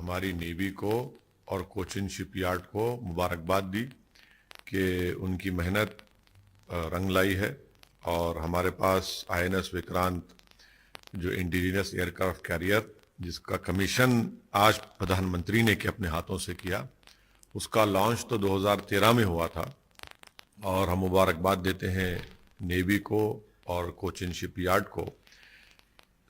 हमारी नेवी को और कोचिन शिपयार्ड को मुबारकबाद दी कि उनकी मेहनत रंग लाई है और हमारे पास INS विक्रांत जो इंडिजिनस एयरक्राफ्ट कैरियर जिसका कमीशन आज प्रधानमंत्री ने के अपने हाथों से किया, उसका लॉन्च तो 2013 में हुआ था और हम मुबारकबाद देते हैं नेवी को और कोचिन शिपयार्ड को।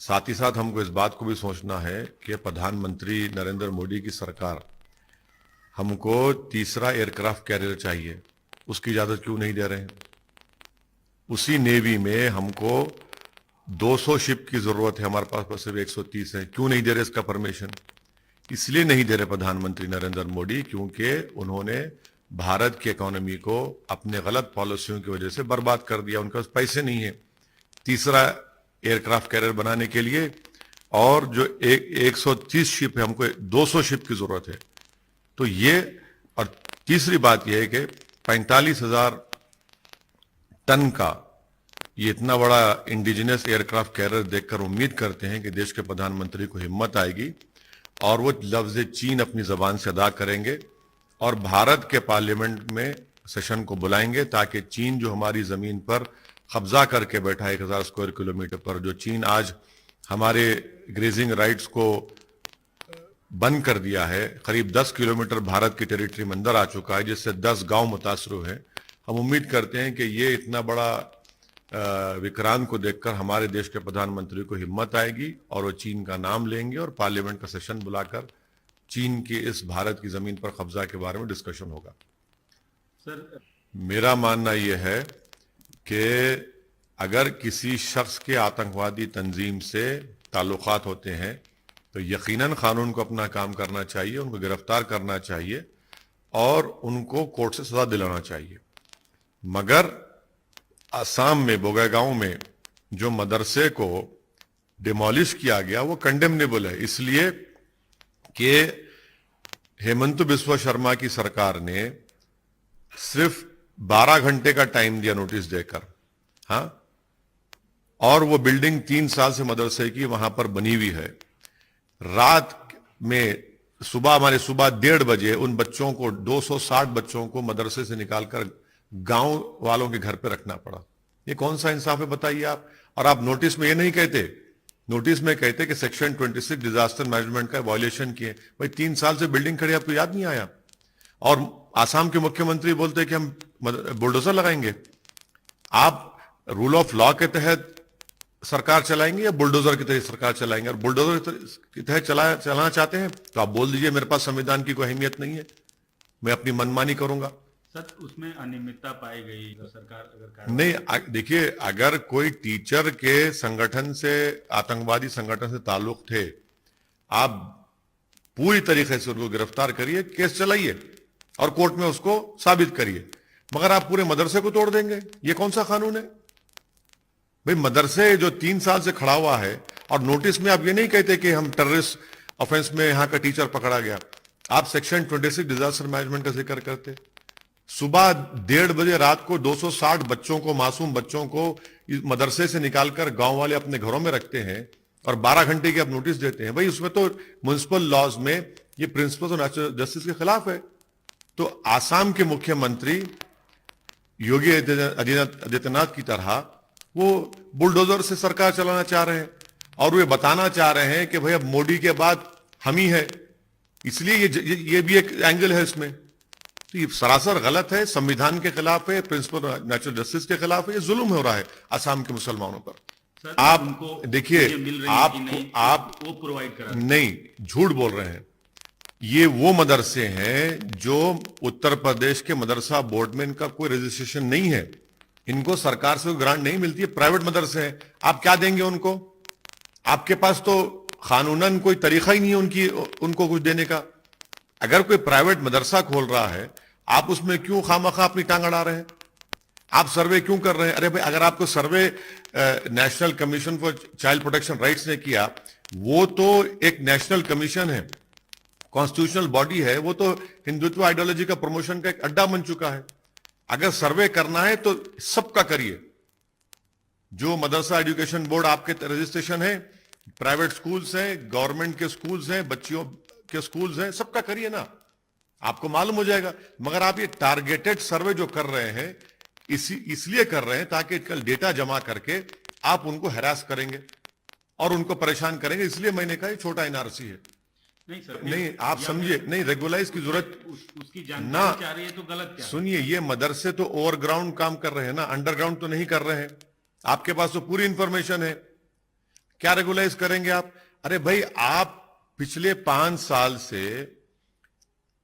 साथ ही साथ हमको इस बात को भी सोचना है कि प्रधानमंत्री नरेंद्र मोदी की सरकार हमको तीसरा एयरक्राफ्ट कैरियर चाहिए, उसकी इजाज़त क्यों नहीं दे रहे हैं? उसी नेवी में हमको 200 शिप की जरूरत है, हमारे पास सिर्फ 130 है, क्यों नहीं दे रहे इसका परमिशन? इसलिए नहीं दे रहे प्रधानमंत्री नरेंद्र मोदी क्योंकि उन्होंने भारत की इकोनॉमी को अपने गलत पॉलिसियों की वजह से बर्बाद कर दिया। उनके पास पैसे नहीं है तीसरा एयरक्राफ्ट कैरियर बनाने के लिए, और जो 130 शिप है, हमको 200 शिप की जरूरत है। तो ये, और तीसरी बात यह है कि 45,000 टन का ये इतना बड़ा इंडिजिनस एयरक्राफ्ट कैरियर देखकर उम्मीद करते हैं कि देश के प्रधानमंत्री को हिम्मत आएगी और वो लफ्ज चीन अपनी जबान से अदा करेंगे और भारत के पार्लियामेंट में सेशन को बुलाएंगे ताकि चीन जो हमारी जमीन पर कब्जा करके बैठा है 1000 स्क्वायर किलोमीटर पर, जो चीन आज हमारे ग्रेजिंग राइट्स को बंद कर दिया है, करीब 10 किलोमीटर भारत की टेरिटरी में अंदर आ चुका है, जिससे 10 गांव मुतासर हुए हैं। हम उम्मीद करते हैं कि ये इतना बड़ा विक्रांत को देखकर हमारे देश के प्रधानमंत्री को हिम्मत आएगी और वो चीन का नाम लेंगे और पार्लियामेंट का सेशन बुलाकर चीन के इस भारत की जमीन पर कब्जा के बारे में डिस्कशन होगा। सर, मेरा मानना यह है कि अगर किसी शख्स के आतंकवादी तंजीम से ताल्लुकात होते हैं तो यकीनन कानून को अपना काम करना चाहिए, उनको गिरफ्तार करना चाहिए और उनको कोर्ट से सजा दिलाना चाहिए। मगर असम में बोगैगांव में जो मदरसे को डिमोलिश किया गया वो कंडेमनेबल है, इसलिए कि हेमंत बिस्वा शर्मा की सरकार ने सिर्फ 12 घंटे का टाइम दिया नोटिस देकर, हाँ, और वो बिल्डिंग 3 साल से मदरसे की वहां पर बनी हुई है। रात में सुबह 1:30 बजे उन बच्चों को 260 बच्चों को मदरसे से निकालकर गांव वालों के घर पे रखना पड़ा। ये कौन सा इंसाफ है बताइए आप? और आप नोटिस में ये नहीं कहते, नोटिस में कहते कि सेक्शन 26 डिजास्टर मैनेजमेंट का वायलेशन किए। भाई 3 साल से बिल्डिंग खड़ी, आपको याद नहीं आया? और आसाम के मुख्यमंत्री बोलते कि हम बुलडोजर लगाएंगे। आप रूल ऑफ लॉ के तहत सरकार चलाएंगे या बुलडोजर की तहत सरकार चलाएंगे? और बुलडोजर की तहत चलाना चाहते हैं तो आप बोल दीजिए मेरे पास संविधान की कोई अहमियत नहीं है, मैं अपनी मनमानी करूंगा। सर, उसमें अनियमितता पाई गई तो सरकार अगर नहीं, देखिए, अगर कोई टीचर के संगठन से, आतंकवादी संगठन से ताल्लुक थे, आप पूरी तरीके से उनको गिरफ्तार करिए, केस चलाइए और कोर्ट में उसको साबित करिए। मगर आप पूरे मदरसे को तोड़ देंगे, ये कौन सा कानून है भाई? मदरसे जो 3 साल से खड़ा हुआ है और नोटिस में आप ये नहीं कहते कि हम टेररिस्ट ऑफेंस में यहां का टीचर पकड़ा गया, आप सेक्शन 26 डिजास्टर मैनेजमेंट का जिक्र करते। सुबह 1:30 बजे रात को 260 बच्चों को, मासूम बच्चों को मदरसे से निकालकर गांव वाले अपने घरों में रखते हैं और 12 घंटे की आप नोटिस देते हैं। भाई उसमें तो म्युनिसिपल लॉज में ये प्रिंसिपल्स ऑफ नेचुरल जस्टिस के खिलाफ है। तो आसाम के मुख्यमंत्री योगी आदित्यनाथ की तरह वो बुलडोजर से सरकार चलाना चाह रहे हैं और वे बताना चाह रहे हैं कि भाई अब मोदी के बाद हम ही है, इसलिए ये भी एक एंगल है इसमें। तो ये सरासर गलत है, संविधान के खिलाफ है, प्रिंसिपल नेचुरल जस्टिस के खिलाफ है, ये जुल्म हो रहा है आसाम के मुसलमानों पर। आप देखिए, आप वो प्रोवाइड करा नहीं, झूठ बोल रहे हैं। ये वो मदरसे हैं जो उत्तर प्रदेश के मदरसा बोर्ड में इनका कोई रजिस्ट्रेशन नहीं है, इनको सरकार से कोई ग्रांट नहीं मिलती है, प्राइवेट मदरसे हैं। आप क्या देंगे उनको? आपके पास तो कानूनन कोई तरीका ही नहीं है उनको कुछ देने का। अगर कोई प्राइवेट मदरसा खोल रहा है, आप उसमें क्यों खामखा अपनी टांग अड़ा रहे हैं? आप सर्वे क्यों कर रहे हैं? अरे भाई, अगर आपको survey National Commission for Child Protection Rights ने किया, वो तो एक नेशनल कमीशन है, कॉन्स्टिट्यूशनल बॉडी है, वो तो हिंदुत्व आइडियोलॉजी का प्रमोशन का एक अड्डा बन चुका है। अगर सर्वे करना है तो सबका करिए। जो मदरसा एजुकेशन बोर्ड आपके रजिस्ट्रेशन है, प्राइवेट स्कूल्स हैं, गवर्नमेंट के स्कूल्स हैं, के स्कूल्स हैं, सबका करिए ना, आपको मालूम हो जाएगा। मगर आप ये टारगेटेड सर्वे जो कर रहे हैं इसलिए कर रहे हैं ताकि कल डेटा जमा करके आप उनको हैरास करेंगे और उनको परेशान करेंगे, इसलिए मैंने कहा ये छोटा एनआरसी है। नहीं सर, नहीं, आप समझिए, नहीं, रेगुलाइज की जरूरत उसकी ना। जानकारी चाह रही है तो गलत क्या है? सुनिए, ये मदरसे तो ओवरग्राउंड काम कर रहे हैं ना, अंडरग्राउंड तो नहीं कर रहे हैं। आपके पास तो पूरी इंफॉर्मेशन है, क्या रेगुलाइज करेंगे आप? अरे भाई, आप पिछले 5 साल से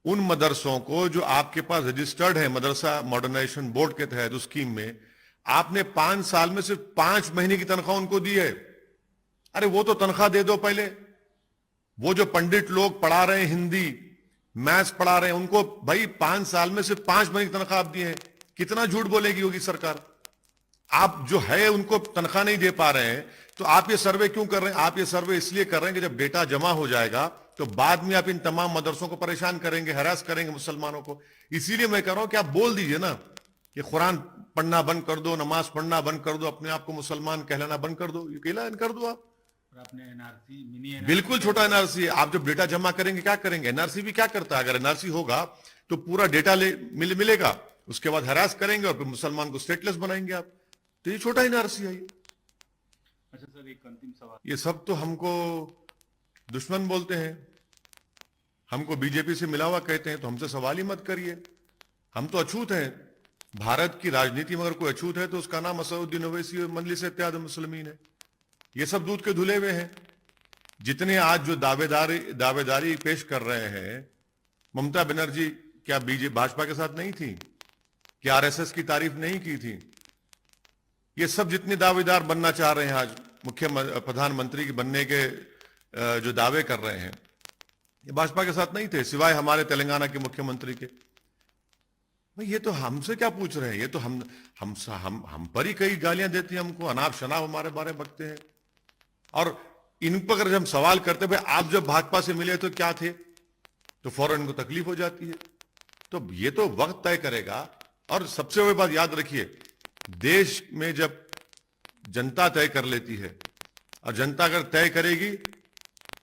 उन मदरसों को जो आपके पास रजिस्टर्ड है मदरसा मॉडर्नाइजेशन बोर्ड के तहत उस स्कीम में, आपने 5 साल में सिर्फ 5 महीने की तनख्वाह उनको दी है। अरे वो तो तनख्वाह दे दो पहले। वो जो पंडित लोग पढ़ा रहे हैं, हिंदी मैथ्स पढ़ा रहे हैं, उनको भाई 5 साल में सिर्फ 5 महीने की तनख्वाह आप दी है। कितना झूठ बोलेगी होगी सरकार? आप जो है उनको तनख्वाह नहीं दे पा रहे हैं, तो आप ये सर्वे क्यों कर रहे हैं? आप ये सर्वे इसलिए कर रहे हैं कि जब डेटा जमा हो जाएगा तो बाद में आप इन तमाम मदरसों को परेशान करेंगे, हैरास करेंगे मुसलमानों को। इसीलिए मैं कह रहा हूं कि आप बोल दीजिए ना कि कुरान पढ़ना बंद कर दो, नमाज पढ़ना बंद कर दो, अपने आप को मुसलमान कहलाना बंद कर दो, ये ऐलान कर दो आप। और आपने एनआरसी, मिनी एनआरसी, बिल्कुल छोटा एनआरसी है। आप जब डेटा जमा करेंगे क्या करेंगे? एनआरसी भी क्या करता है? अगर एनआरसी होगा तो पूरा डेटा मिलेगा, उसके बाद हैरास करेंगे और फिर मुसलमान को स्टेटलेस बनाएंगे आप। तो ये छोटा एनआरसी है ये। अच्छा सर, एक अंतिम सवाल। ये सब तो हमको दुश्मन बोलते हैं, हमको बीजेपी से मिला हुआ कहते हैं, तो हमसे सवाल ही मत करिए। हम तो अछूत हैं। भारत की राजनीति में अगर कोई अछूत है तो उसका नाम असदुद्दीन ओवैसी और मजलिस इत्तेहाद मुस्लिमीन है। ये सब दूध के धुले हुए हैं। जितने आज जो दावेदारी पेश कर रहे हैं, ममता बनर्जी क्या भाजपा के साथ नहीं थी? क्या आरएसएस की तारीफ नहीं की थी? ये सब जितने दावेदार बनना चाह रहे हैं आज प्रधानमंत्री के बनने के जो दावे कर रहे हैं, ये भाजपा के साथ नहीं थे, सिवाय हमारे तेलंगाना के मुख्यमंत्री के। भाई ये तो हमसे क्या पूछ रहे हैं? ये तो हम पर ही कई गालियां देती हैं हमको, अनाप शनाप हमारे बारे में बकते हैं। और इन पर अगर हम सवाल करते भाई आप जब भाजपा से मिले तो क्या थे, तो फौरन इनको तकलीफ हो जाती है। तो ये तो वक्त तय करेगा। और सबसे बड़ी बात याद रखिए, देश में जब जनता तय कर लेती है, और जनता अगर तय करेगी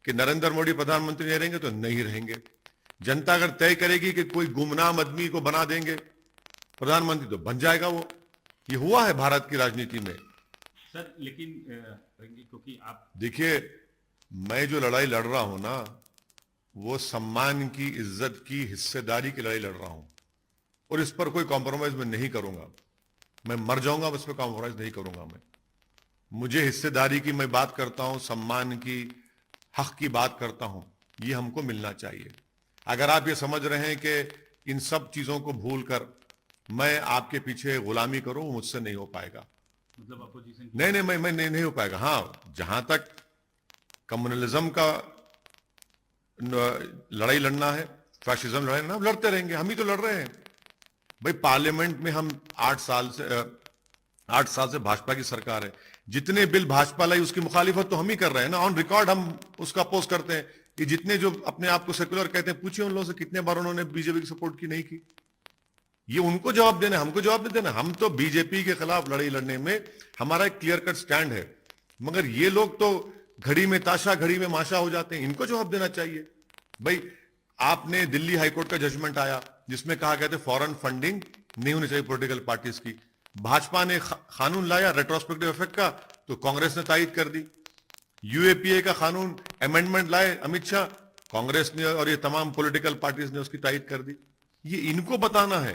कि नरेंद्र मोदी प्रधानमंत्री नहीं रहेंगे तो नहीं रहेंगे, जनता अगर तय करेगी कि कोई गुमनाम आदमी को बना देंगे प्रधानमंत्री तो बन जाएगा वो। ये हुआ है भारत की राजनीति में सर। लेकिन क्योंकि आप देखिए, मैं जो लड़ाई लड़ रहा हूं ना, वो सम्मान की, इज्जत की, हिस्सेदारी की लड़ाई लड़ रहा हूं, और इस पर कोई कॉम्प्रोमाइज मैं नहीं करूंगा। मैं मर जाऊंगा, बस पे कॉम्प्रोमाइज नहीं करूंगा मैं। मुझे हिस्सेदारी की मैं बात करता हूं, सम्मान की, हक की बात करता हूं, ये हमको मिलना चाहिए। अगर आप ये समझ रहे हैं कि इन सब चीजों को भूलकर मैं आपके पीछे गुलामी करूं, वो मुझसे नहीं हो पाएगा। मतलब अपोजिशन नहीं, मैं नहीं हो पाएगा। हाँ, जहां तक कम्युनलिज्म का लड़ाई लड़ना है, फैशिज्म लड़ाई लड़ना, लड़ते रहेंगे, हम ही तो लड़ रहे हैं भाई। पार्लियामेंट में हम 8 साल से भाजपा की सरकार है, जितने बिल भाजपा लाई उसकी मुखालिफत तो हम ही कर रहे हैं ना। ऑन रिकॉर्ड हम उसका अपोज करते हैं कि जितने जो अपने आप को सेक्युलर कहते हैं, पूछिए उन लोगों से कितने बार उन्होंने बीजेपी की सपोर्ट की, नहीं की। ये उनको जवाब देना, हमको जवाब नहीं देना। हम तो बीजेपी के खिलाफ लड़ाई लड़ने में हमारा एक क्लियर कट स्टैंड है, मगर ये लोग तो घड़ी में ताशा घड़ी में माशा हो जाते हैं, इनको जवाब देना चाहिए। भाई आपने दिल्ली हाईकोर्ट का जजमेंट आया जिसमें कहा गया था फॉरेन फंडिंग नहीं होनी चाहिए पॉलिटिकल पार्टीज की। भाजपा ने कानून लाया रेट्रोस्पेक्टिव इफेक्ट का, तो कांग्रेस ने तायद कर दी। यूएपीए का कानून अमेंडमेंट लाए अमित शाह, कांग्रेस ने और ये तमाम पॉलिटिकल पार्टीज ने उसकी तायद कर दी। ये इनको बताना है।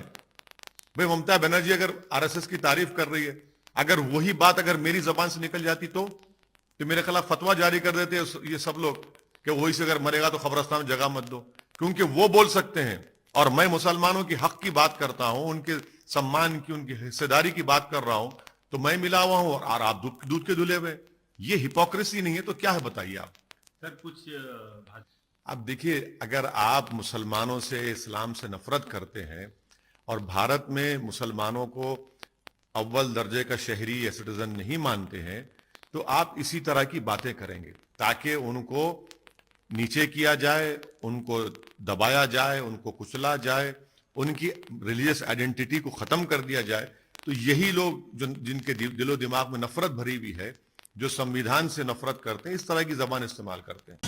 भाई ममता बनर्जी अगर आरएसएस की तारीफ कर रही है, अगर वही बात अगर मेरी जबान से निकल जाती तो मेरे खिलाफ फतवा जारी कर देते ये सब लोग कि वही से अगर मरेगा तो कब्रिस्तान में जगह मत दो, क्योंकि वो बोल सकते हैं और मैं मुसलमानों की हक की बात करता हूं, उनके सम्मान की, उनकी हिस्सेदारी की बात कर रहा हूं, तो मैं मिला हुआ हूं और आप दूध के धुले हुए। ये हिपोक्रेसी नहीं है तो क्या है बताइए आप। सर कुछ अब देखिए, अगर आप मुसलमानों से, इस्लाम से नफरत करते हैं और भारत में मुसलमानों को अव्वल दर्जे का शहरी या सिटीजन नहीं मानते हैं, तो आप इसी तरह की बातें करेंगे ताकि उनको नीचे किया जाए, उनको दबाया जाए, उनको कुचला जाए, उनकी रिलीजियस आइडेंटिटी को खत्म कर दिया जाए। तो यही लोग जिनके दिलो दिमाग में नफरत भरी हुई है, जो संविधान से नफरत करते हैं, इस तरह की जबान इस्तेमाल करते हैं।